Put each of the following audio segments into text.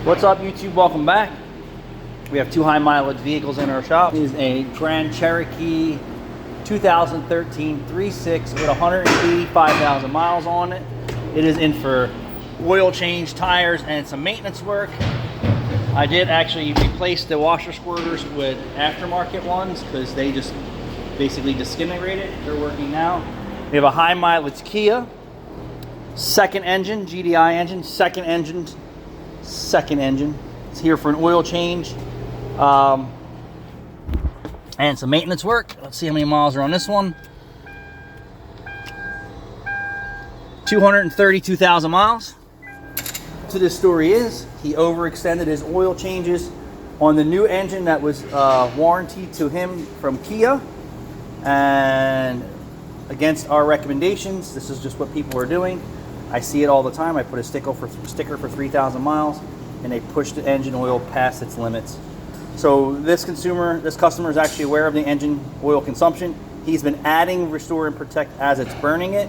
What's up, YouTube? Welcome back. We have two high mileage vehicles in our shop. This is a Grand Cherokee 2013 3.6 with 185,000 miles on it. It is in for oil change, tires, and some maintenance work. I did actually replace the washer squirters with aftermarket ones because they just basically disintegrated. They're working now. We have a high mileage Kia, second engine, GDI engine, second engine. It's here for an oil change and some maintenance work. Let's see how many miles are on this one. 232,000 miles. So this story is he overextended his oil changes on the new engine that was warranted to him from Kia, and against our recommendations, this is just what people are doing. I see it all the time. I put a sticker for 3,000 miles, and they push the engine oil past its limits. So this customer is actually aware of the engine oil consumption. He's been adding Restore and Protect as it's burning it,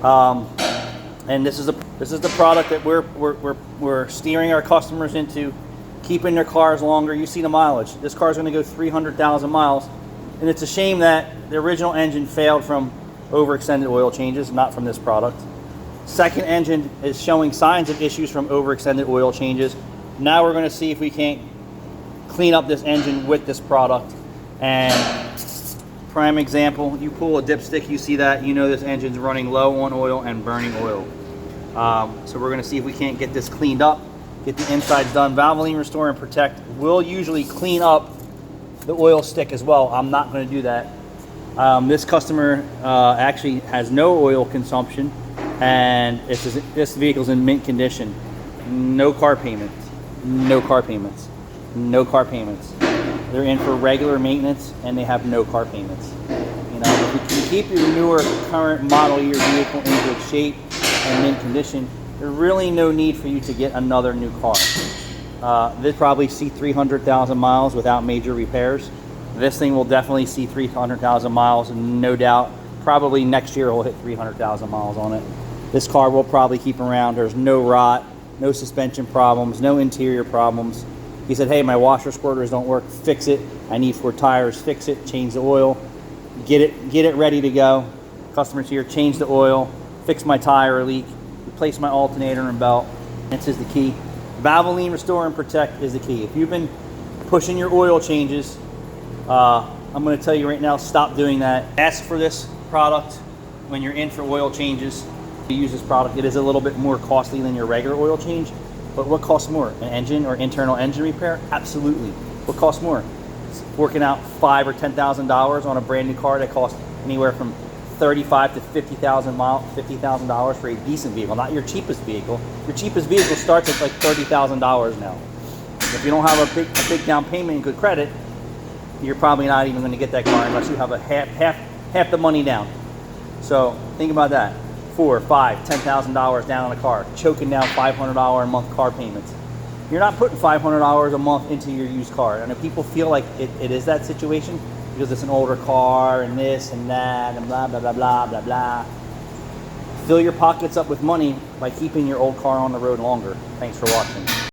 and this is the product that we're steering our customers into, keeping their cars longer. You see the mileage. This car is going to go 300,000 miles, and it's a shame that the original engine failed from overextended oil changes, not from this product. Second engine is showing signs of issues from overextended oil changes. Now we're going to see if we can't clean up this engine with this product. And prime example, you pull a dipstick, you see that, you know this engine's running low on oil and burning oil. So we're going to see if we can't get this cleaned up, get the insides done. Valveoline Restore and Protect will usually clean up the oil stick as well. I'm not going to do that. This customer actually has no oil consumption, and this vehicle's in mint condition. No car payments. No car payments. No car payments. They're in for regular maintenance, and they have no car payments. You know, if you keep your newer current model year vehicle in good shape and mint condition, there's really no need for you to get another new car. This probably see 300,000 miles without major repairs. This thing will definitely see 300,000 miles, no doubt. Probably next year we'll hit 300,000 miles on it. This car will probably keep around. There's no rot, no suspension problems, no interior problems. He said, hey, my washer squirters don't work, fix it. I need 4 tires, fix it, change the oil, get it ready to go. Customers here, change the oil, fix my tire leak, replace my alternator and belt. This is the key. Valveoline Restore and Protect is the key. If you've been pushing your oil changes, I'm going to tell you right now, stop doing that. Ask for this product when you're in for oil changes. You use this product. It is a little bit more costly than your regular oil change, but what costs more? An engine or internal engine repair? Absolutely. What costs more? It's working out $5,000 or $10,000 on a brand new car that costs anywhere from $35,000 to $50,000 for a decent vehicle, not your cheapest vehicle. Your cheapest vehicle starts at like $30,000 now. If you don't have a big down payment and good credit, you're probably not even going to get that car unless you have a half the money down. So think about that. $4,000, $5,000, $10,000 down on a car, choking down $500 a month car payments. You're not putting $500 a month into your used car. And if people feel like it is that situation because it's an older car and this and that and blah, blah, blah, blah, blah, blah. Fill your pockets up with money by keeping your old car on the road longer. Thanks for watching.